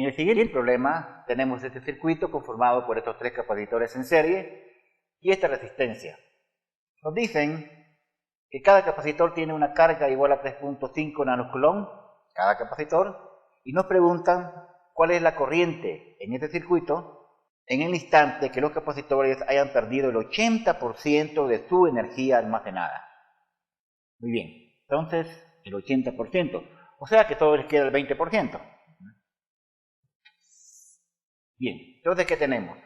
En el siguiente problema tenemos este circuito conformado por estos 3 capacitores en serie y esta resistencia. Nos dicen que cada capacitor tiene una carga igual a 3.5 nanocoulomb, cada capacitor, y nos preguntan cuál es la corriente en este circuito en el instante que los capacitores hayan perdido el 80% de su energía almacenada. Muy bien, entonces el 80%, o sea que solo les queda el 20%. Bien, entonces ¿qué tenemos?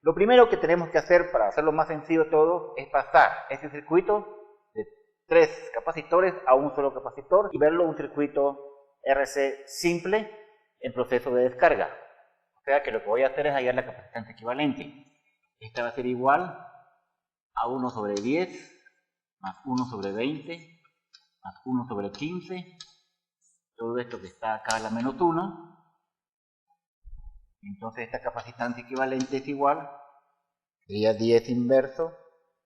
Lo primero que tenemos que hacer para hacerlo más sencillo todo es pasar este circuito de 3 capacitores a un solo capacitor y verlo un circuito RC simple en proceso de descarga. O sea que lo que voy a hacer es hallar la capacitancia equivalente. Esta va a ser igual a 1 sobre 10 más 1 sobre 20 más 1 sobre 15. Todo esto que está acá a la menos 1. Entonces esta capacitancia equivalente es igual, sería 10 inverso,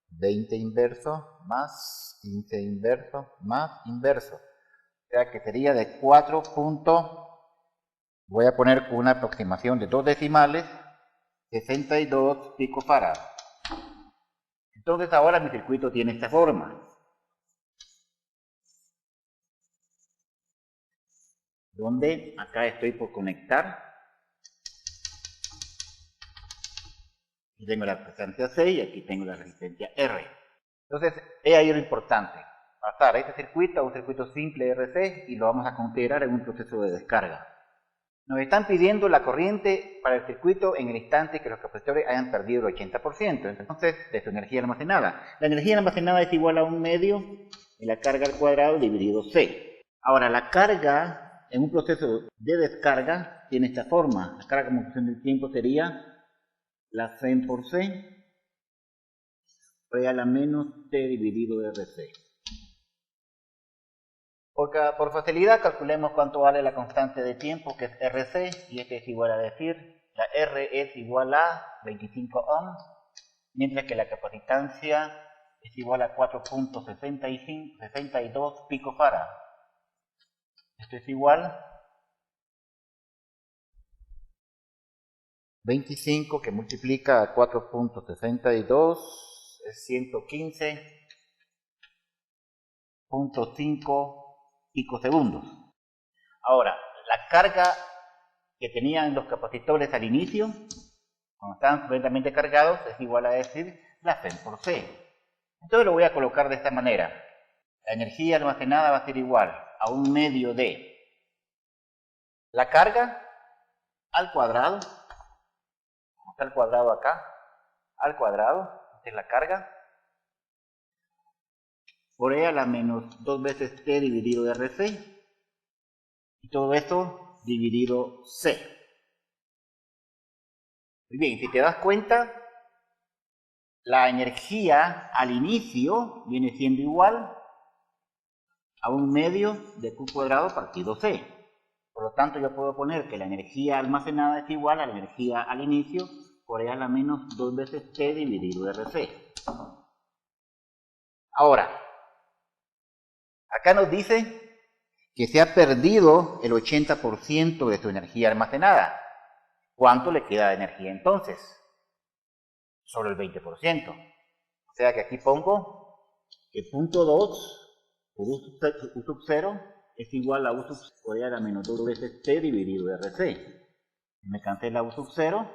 20 inverso, más 15 inverso, más inverso. O sea que sería de 4. Voy a poner una aproximación de 2 decimales, 62 picofarad. Entonces ahora mi circuito tiene esta forma. Donde acá estoy por conectar. Aquí tengo la resistencia C y aquí tengo la resistencia R. Entonces, he ahí lo importante. Pasar este circuito a un circuito simple RC y lo vamos a considerar en un proceso de descarga. Nos están pidiendo la corriente para el circuito en el instante que los capacitores hayan perdido el 80%. Entonces, de su energía almacenada. La energía almacenada es igual a 1/2 de la carga al cuadrado dividido C. Ahora, la carga en un proceso de descarga tiene esta forma. La carga como función del tiempo sería la C por C real a menos T dividido RC. Por facilidad calculemos cuánto vale la constante de tiempo, que es RC, y este es igual a decir, la R es igual a 25 ohms, mientras que la capacitancia es igual a 4.62 picofarad. Esto es igual 25 que multiplica a 4.62 es 115.5 picosegundos. Ahora, la carga que tenían los capacitores al inicio, cuando estaban completamente cargados, es igual a decir la C por C. Entonces lo voy a colocar de esta manera. La energía almacenada va a ser igual a 1/2 de la carga al cuadrado, como está el cuadrado acá, al cuadrado, esta es la carga, por E a la menos 2 veces T dividido RC, y todo esto dividido C. Muy bien, si te das cuenta, la energía al inicio viene siendo igual a 1/2 de Q cuadrado partido C. Por lo tanto, yo puedo poner que la energía almacenada es igual a la energía al inicio por E a la menos 2 veces T dividido RC. Ahora, acá nos dice que se ha perdido el 80% de su energía almacenada. ¿Cuánto le queda de energía entonces? Solo el 20%. O sea que aquí pongo que punto 2 por U sub 0 es igual a U sub 0 por E a la menos 2 veces T dividido RC. Me cancela U sub 0.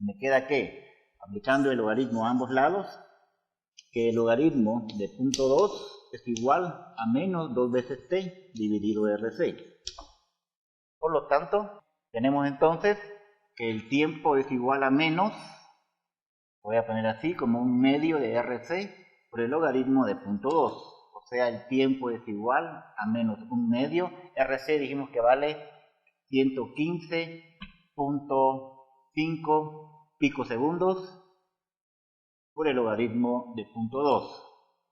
Me queda que, aplicando el logaritmo a ambos lados, que el logaritmo de punto 2 es igual a menos 2 veces T dividido RC. Por lo tanto, tenemos entonces que el tiempo es igual a menos, voy a poner así, como 1/2 de RC por el logaritmo de punto 2. O sea, el tiempo es igual a menos 1/2. RC dijimos que vale 115.5 picosegundos por el logaritmo de punto 2.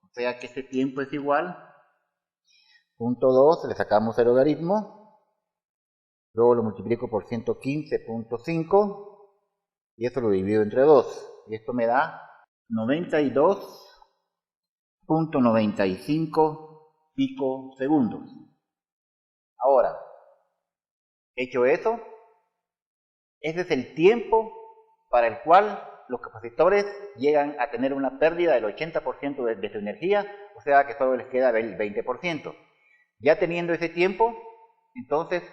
O sea que este tiempo es igual, punto 2, le sacamos el logaritmo, luego lo multiplico por 115.5 y esto lo divido entre 2. Y esto me da 92.95 picosegundos. Ahora, hecho eso, Ese es el tiempo para el cual los capacitores llegan a tener una pérdida del 80% de su energía, o sea que solo les queda el 20%. Ya teniendo ese tiempo, entonces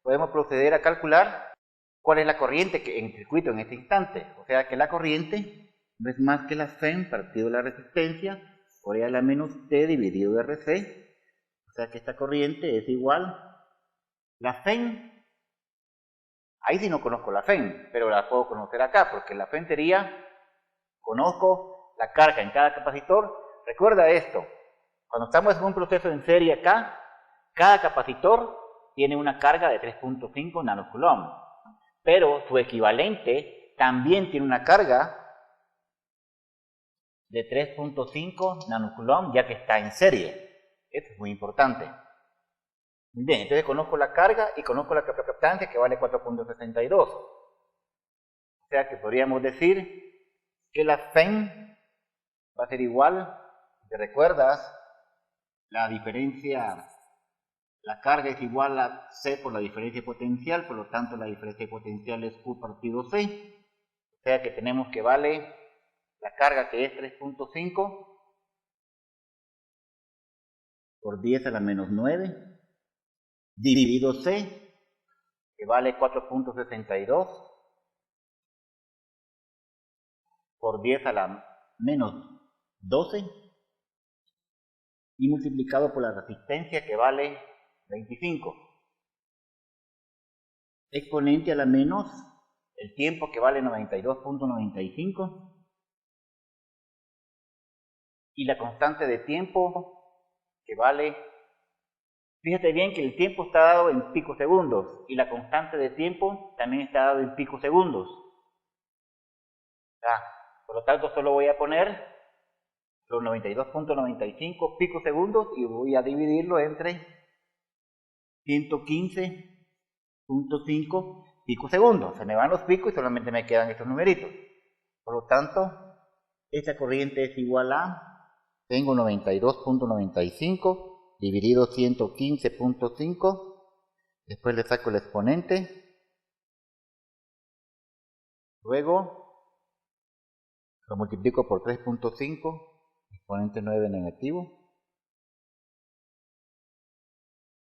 podemos proceder a calcular cuál es la corriente en el circuito en este instante. O sea que la corriente no es más que la FEM partido la resistencia por E a la menos T dividido RC. O sea que esta corriente es igual. La FEM, ahí sí no conozco la FEM, pero la puedo conocer acá, porque la FEM sería, conozco la carga en cada capacitor. Recuerda esto, cuando estamos en un proceso en serie acá, cada capacitor tiene una carga de 3.5 nanocoulomb, pero su equivalente también tiene una carga de 3.5 nanocoulomb, ya que está en serie. Esto es muy importante. Muy bien, entonces conozco la carga y conozco la capacitancia, que vale 4.62. O sea que podríamos decir que la FEM va a ser igual, ¿te recuerdas? La diferencia, la carga es igual a C por la diferencia potencial, por lo tanto la diferencia potencial es Q partido C. O sea que tenemos que vale la carga, que es 3.5 por 10 a la menos 9, dividido C, que vale 4.62 por 10 a la menos 12, y multiplicado por la resistencia, que vale 25. Exponente a la menos el tiempo, que vale 92.95, y la constante de tiempo, que vale, fíjate bien que el tiempo está dado en picosegundos y la constante de tiempo también está dado en picosegundos. Por lo tanto, solo voy a poner los 92.95 picosegundos y voy a dividirlo entre 115.5 picosegundos. Se me van los picos y solamente me quedan estos numeritos. Por lo tanto, esta corriente es igual a, tengo 92.95 dividido 115.5, después le saco el exponente, luego lo multiplico por 3.5, exponente 9 negativo,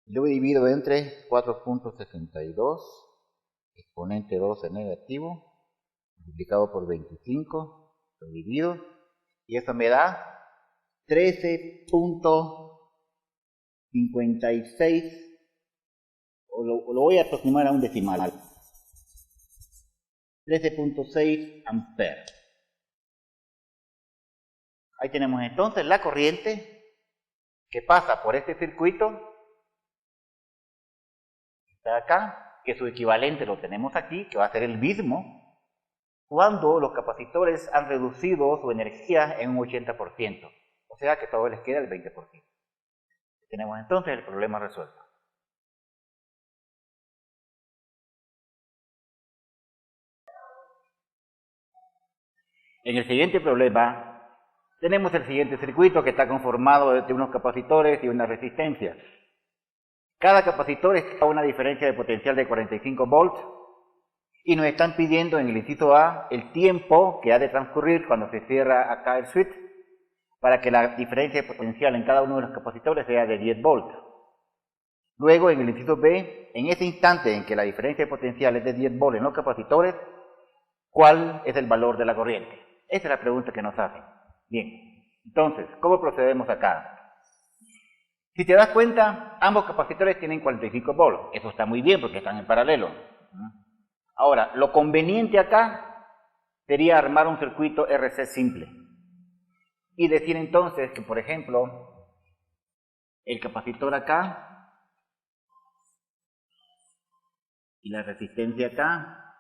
luego divido entre 4.62, exponente 12 negativo, multiplicado por 25, lo divido, y eso me da 13.56, o lo voy a aproximar a un decimal, 13.6 amperes. Ahí tenemos entonces la corriente que pasa por este circuito, que está acá, que su equivalente lo tenemos aquí, que va a ser el mismo, cuando los capacitores han reducido su energía en un 80%. O sea que todavía les queda el 20%. Tenemos entonces el problema resuelto. En el siguiente problema tenemos el siguiente circuito, que está conformado de unos capacitores y una resistencia. Cada capacitor está a una diferencia de potencial de 45 volts y nos están pidiendo en el inciso A el tiempo que ha de transcurrir cuando se cierra acá el switch para que la diferencia de potencial en cada uno de los capacitores sea de 10 volts. Luego, en el inciso B, en ese instante en que la diferencia de potencial es de 10 volts en los capacitores, ¿cuál es el valor de la corriente? Esa es la pregunta que nos hacen. Bien, entonces, ¿cómo procedemos acá? Si te das cuenta, ambos capacitores tienen 45 volts. Eso está muy bien porque están en paralelo. Ahora, lo conveniente acá sería armar un circuito RC simple y decir entonces que, por ejemplo, el capacitor acá y la resistencia acá,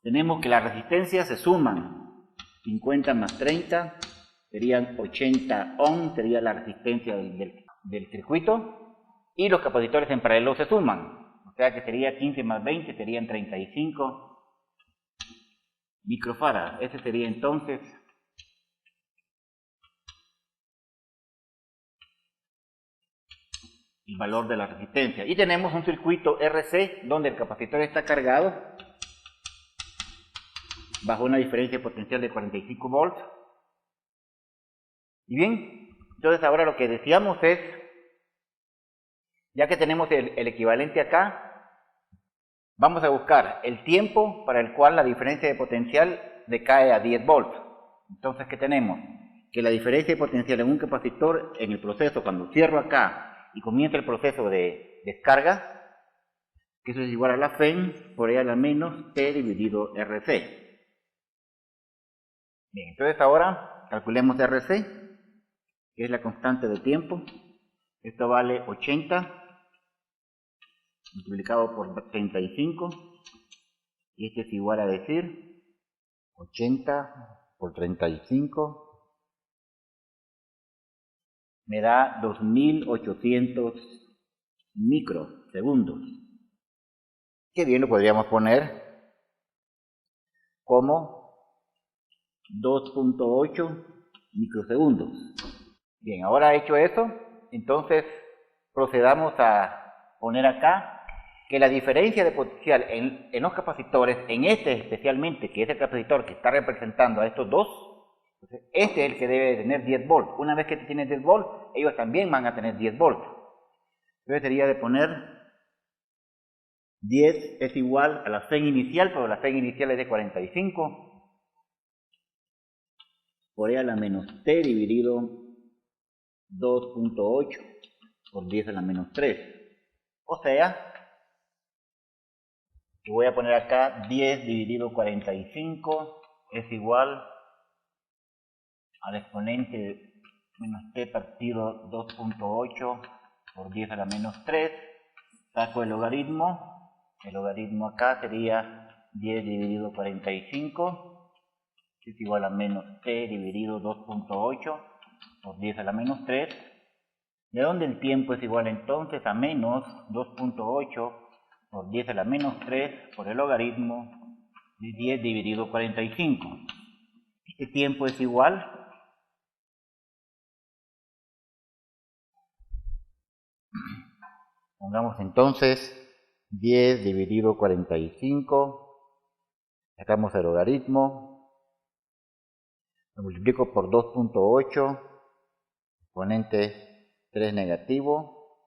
tenemos que las resistencias se suman. 50 más 30 serían 80 ohm, sería la resistencia del circuito, y los capacitores en paralelo se suman, o sea que sería 15 más 20, serían 35 microfarads. Ese sería entonces el valor de la resistencia. Y tenemos un circuito RC donde el capacitor está cargado bajo una diferencia potencial de 45 volts. Y bien, entonces ahora lo que decíamos es, ya que tenemos el equivalente acá, vamos a buscar el tiempo para el cual la diferencia de potencial decae a 10 volts. Entonces, ¿qué tenemos? Que la diferencia de potencial en un capacitor, en el proceso, cuando cierro acá y comienza el proceso de descarga, que eso es igual a la FEN por E a la menos T dividido RC. Bien, entonces ahora calculemos RC, que es la constante de tiempo. Esto vale 80 multiplicado por 35, y este es igual a decir 80 por 35 me da 2800 microsegundos, que bien lo podríamos poner como 2.8 microsegundos. Bien, ahora hecho eso, entonces procedamos a poner acá que la diferencia de potencial en los capacitores, en este especialmente, que es el capacitor que está representando a estos dos, este es el que debe tener 10 volts. Una vez que tiene 10 volts, ellos también van a tener 10 volts. Entonces sería de poner 10 es igual a la FEN inicial, pero la FEN inicial es de 45 por E a la menos T dividido 2.8 por 10 a la menos 3. O sea, que voy a poner acá 10 dividido 45 es igual al exponente menos T partido 2.8 por 10 a la menos 3. Saco el logaritmo acá sería 10 dividido 45, que es igual a menos T dividido 2.8 por 10 a la menos 3, de donde el tiempo es igual entonces a menos 2.8 por 10 a la menos 3 por el logaritmo de 10 dividido 45. Este tiempo es igual pongamos entonces 10 dividido 45, sacamos el logaritmo, lo multiplico por 2.8, exponente 3 negativo,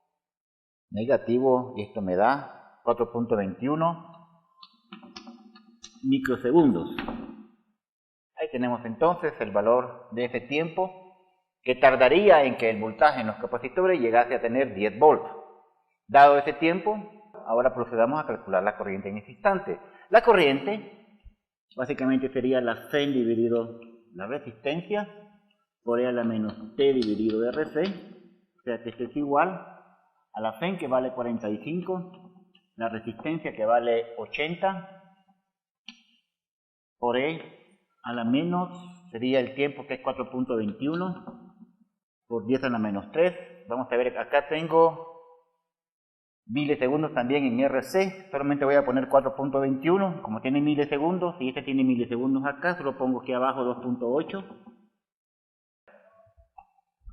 y esto me da 4.21 microsegundos. Ahí tenemos entonces el valor de ese tiempo que tardaría en que el voltaje en los capacitores llegase a tener 10 volts. Dado ese tiempo, ahora procedamos a calcular la corriente en ese instante. La corriente básicamente sería la FEN dividido la resistencia por E a la menos T dividido RC, o sea que esto es igual a la FEN que vale 45, la resistencia que vale 80, por E a la menos sería el tiempo que es 4.21 por 10 a la menos 3. Vamos a ver, acá tengo milisegundos también en RC, solamente voy a poner 4.21, como tiene milisegundos, y este tiene milisegundos acá, solo pongo aquí abajo 2.8.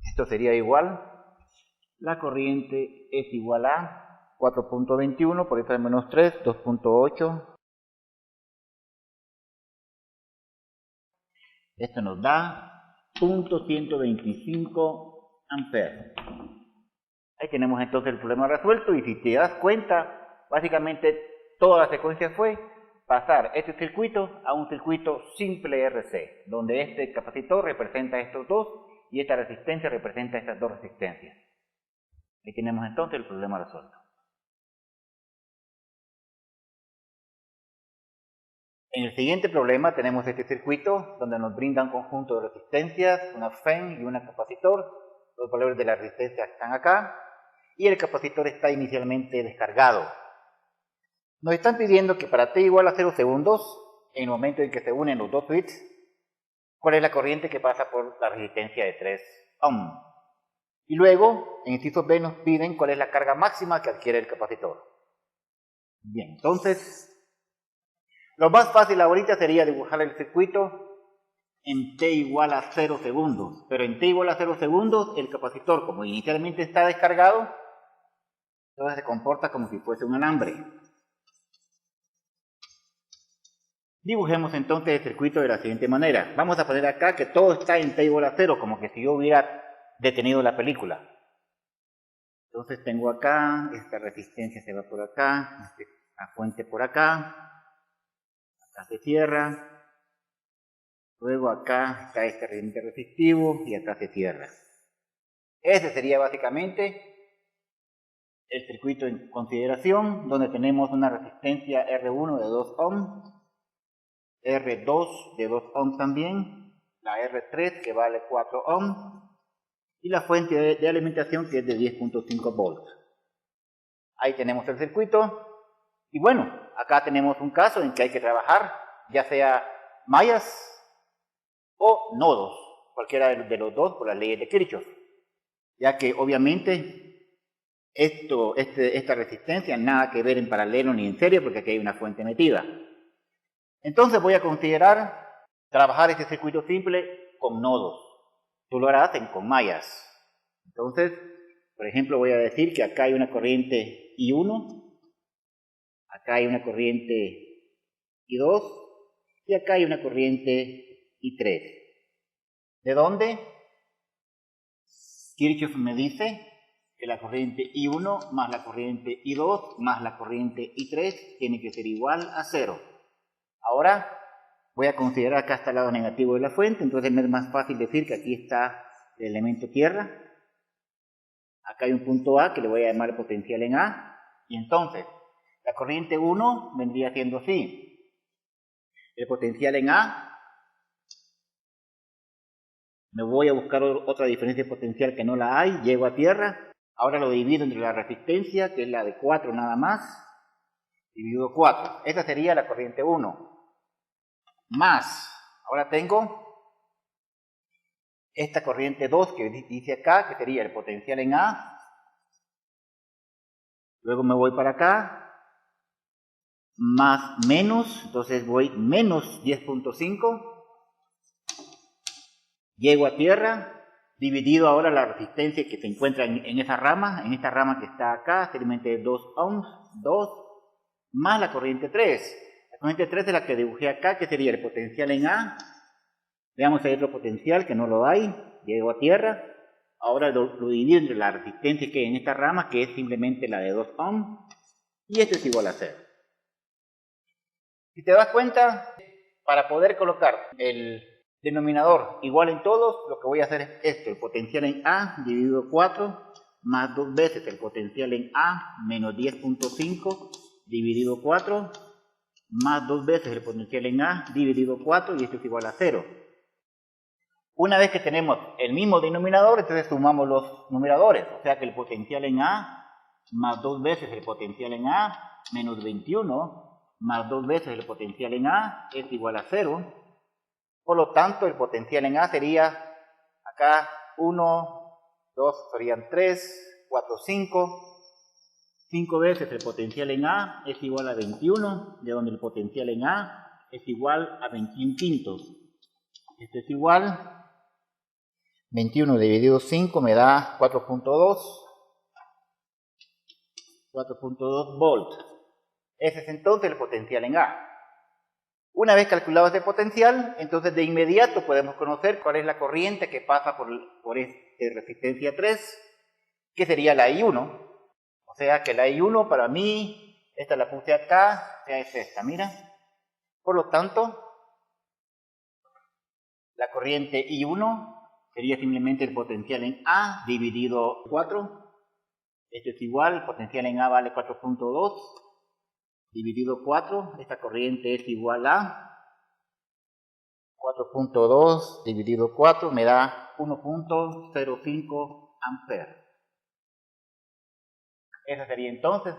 Esto sería igual, la corriente es igual a 4.21 por 10 a la menos 3, 2.8. Esto nos da 0.125 amperes. Ahí tenemos entonces el problema resuelto, y si te das cuenta, básicamente toda la secuencia fue pasar este circuito a un circuito simple RC, donde este capacitor representa estos dos y esta resistencia representa estas dos resistencias. Ahí tenemos entonces el problema resuelto. En el siguiente problema tenemos este circuito donde nos brinda un conjunto de resistencias, una FEN y un capacitor. Los valores de la resistencia están acá y el capacitor está inicialmente descargado. Nos están pidiendo que para t igual a 0 segundos, en el momento en que se unen los dos switches, cuál es la corriente que pasa por la resistencia de 3 ohm. Y luego, en inciso B, nos piden cuál es la carga máxima que adquiere el capacitor. Bien, entonces, lo más fácil ahorita sería dibujar el circuito en t igual a 0 segundos. Pero en t igual a 0 segundos, el capacitor, como inicialmente está descargado, entonces se comporta como si fuese un alambre. Dibujemos entonces el circuito de la siguiente manera. Vamos a poner acá que todo está en t igual a 0, como que si yo hubiera detenido la película. Entonces tengo acá, esta resistencia se va por acá, la fuente por acá se cierra, luego acá está este residente resistivo y acá se cierra. Ese sería básicamente el circuito en consideración, donde tenemos una resistencia R1 de 2 ohms, R2 de 2 ohms también, la R3 que vale 4 ohms, y la fuente de alimentación que es de 10.5 volts. Ahí tenemos el circuito. Y bueno, acá tenemos un caso en que hay que trabajar, ya sea mallas o nodos, cualquiera de los dos por las leyes de Kirchhoff, ya que obviamente esta resistencia nada que ver en paralelo ni en serie, porque aquí hay una fuente metida. Entonces voy a considerar trabajar este circuito simple con nodos. Tú lo harás con mallas. Entonces, por ejemplo, voy a decir que acá hay una corriente I1, acá hay una corriente I2 y acá hay una corriente I3. ¿De dónde? Kirchhoff me dice que la corriente I1 más la corriente I2 más la corriente I3 tiene que ser igual a 0. Ahora voy a considerar acá está el lado negativo de la fuente, entonces me es más fácil decir que aquí está el elemento tierra. Acá hay un punto A que le voy a llamar potencial en A, y entonces la corriente 1 vendría siendo así. El potencial en A, me voy a buscar otra diferencia potencial que no la hay, llego a tierra, ahora lo divido entre la resistencia, que es la de 4 nada más, dividido 4. Esa sería la corriente 1. Más, ahora tengo esta corriente 2 que dice acá, que sería el potencial en A. Luego me voy para acá, más menos, entonces voy menos 10.5. Llego a tierra, dividido ahora la resistencia que se encuentra en esa rama, en esta rama que está acá, simplemente 2 ohms, 2, más la corriente 3. La corriente 3 es la que dibujé acá, que sería el potencial en A. Veamos, hay otro potencial que no lo hay, llego a tierra, ahora lo divido entre la resistencia que hay en esta rama, que es simplemente la de 2 ohms, y esto es igual a 0. Si te das cuenta, para poder colocar el denominador igual en todos, lo que voy a hacer es esto, el potencial en A dividido 4, más 2 veces el potencial en A menos 10.5 dividido 4, más 2 veces el potencial en A dividido 4, y esto es igual a 0. Una vez que tenemos el mismo denominador, entonces sumamos los numeradores, o sea que el potencial en A más 2 veces el potencial en A menos 21 más 2 veces el potencial en A es igual a 0. Por lo tanto, el potencial en A sería acá 1, 2, serían 3, 4, 5. 5 veces el potencial en A es igual a 21, de donde el potencial en A es igual a 21 quintos. Esto es igual, 21 dividido 5 me da 4.2 volts. Ese es entonces el potencial en A. Una vez calculado este potencial, entonces de inmediato podemos conocer cuál es la corriente que pasa por esta resistencia 3, que sería la I1. O sea que la I1 para mí, esta la puse acá, es esta, mira. Por lo tanto, la corriente I1 sería simplemente el potencial en A dividido 4. Esto es igual, el potencial en A vale 4.2 dividido 4. Esta corriente es igual a 4.2 dividido 4 me da 1.05 amperes. Esa sería entonces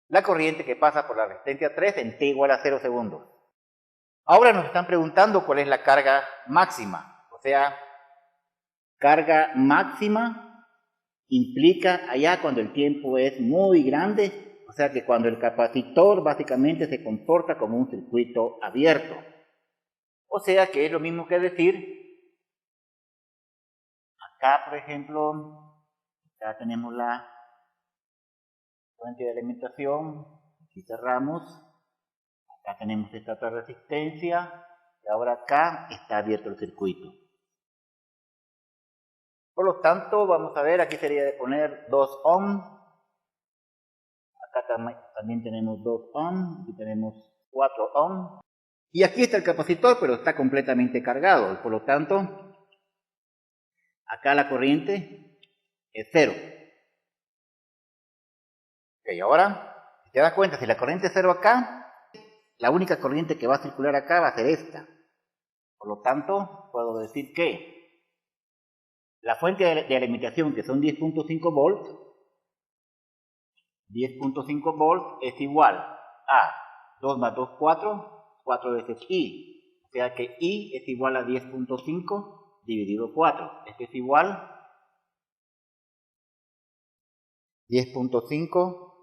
la corriente que pasa por la resistencia 3 en t igual a 0 segundos. Ahora nos están preguntando cuál es la carga máxima. O sea, carga máxima implica allá cuando el tiempo es muy grande, o sea que cuando el capacitor básicamente se comporta como un circuito abierto. O sea que es lo mismo que decir, acá por ejemplo, acá tenemos la fuente de alimentación, aquí cerramos, Acá tenemos esta otra resistencia y ahora acá está abierto el circuito. Por lo tanto, vamos a ver, aquí sería de poner 2 ohm. Acá también tenemos 2 ohm, aquí tenemos 4 ohm. Y aquí está el capacitor, pero está completamente cargado. Y por lo tanto, acá la corriente es 0. Ok, ahora, si te das cuenta, si la corriente es 0 acá, la única corriente que va a circular acá va a ser esta. Por lo tanto, puedo decir que la fuente de alimentación, que son 10.5 volts, 10.5 volts es igual a 2 más 2, 4, 4 veces I. O sea que I es igual a 10.5 dividido 4. Esto es igual a 10.5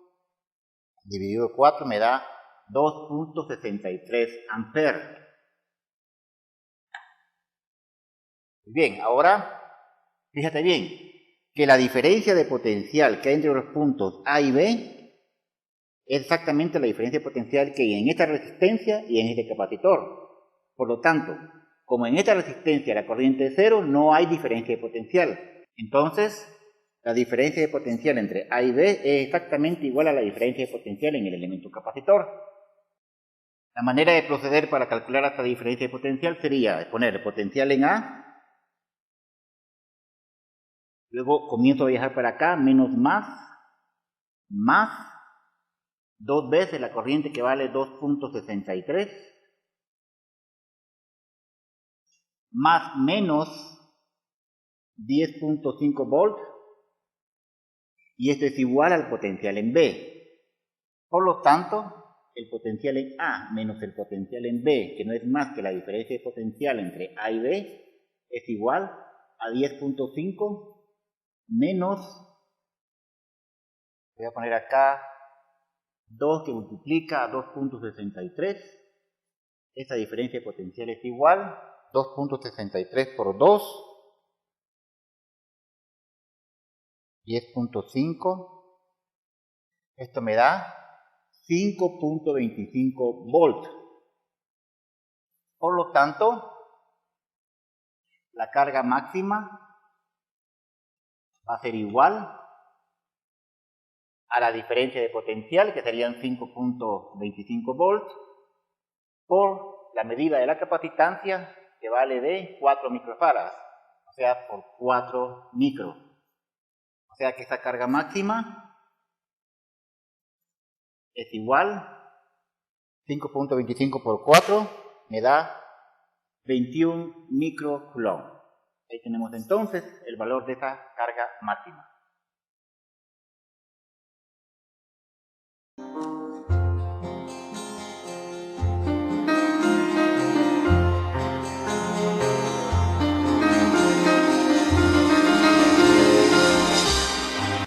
dividido 4 me da 2.63 amperes. Bien, ahora, fíjate bien, que la diferencia de potencial que hay entre los puntos A y B es exactamente la diferencia de potencial que hay en esta resistencia y en este capacitor. Por lo tanto, como en esta resistencia la corriente es 0, no hay diferencia de potencial. Entonces, la diferencia de potencial entre A y B es exactamente igual a la diferencia de potencial en el elemento capacitor. La manera de proceder para calcular esta diferencia de potencial sería poner el potencial en A, luego comienzo a viajar para acá, menos más 2 veces la corriente que vale 2.63, más menos 10.5 volts, y esto es igual al potencial en B. Por lo tanto, el potencial en A menos el potencial en B, que no es más que la diferencia de potencial entre A y B, es igual a 10.5 menos, voy a poner acá 2 que multiplica a 2.63. Esa diferencia de potencial es igual a 2.63 por 2, 10.5. Esto me da 5.25 volts. Por lo tanto, la carga máxima va a ser igual a la diferencia de potencial, que serían 5.25 volts, por la medida de la capacitancia, que vale de 4 microfarads, o sea, por 4 micro. O sea que esta carga máxima es igual, 5.25 por 4 me da 21 microcoulomb. Ahí tenemos entonces el valor de esta carga máxima.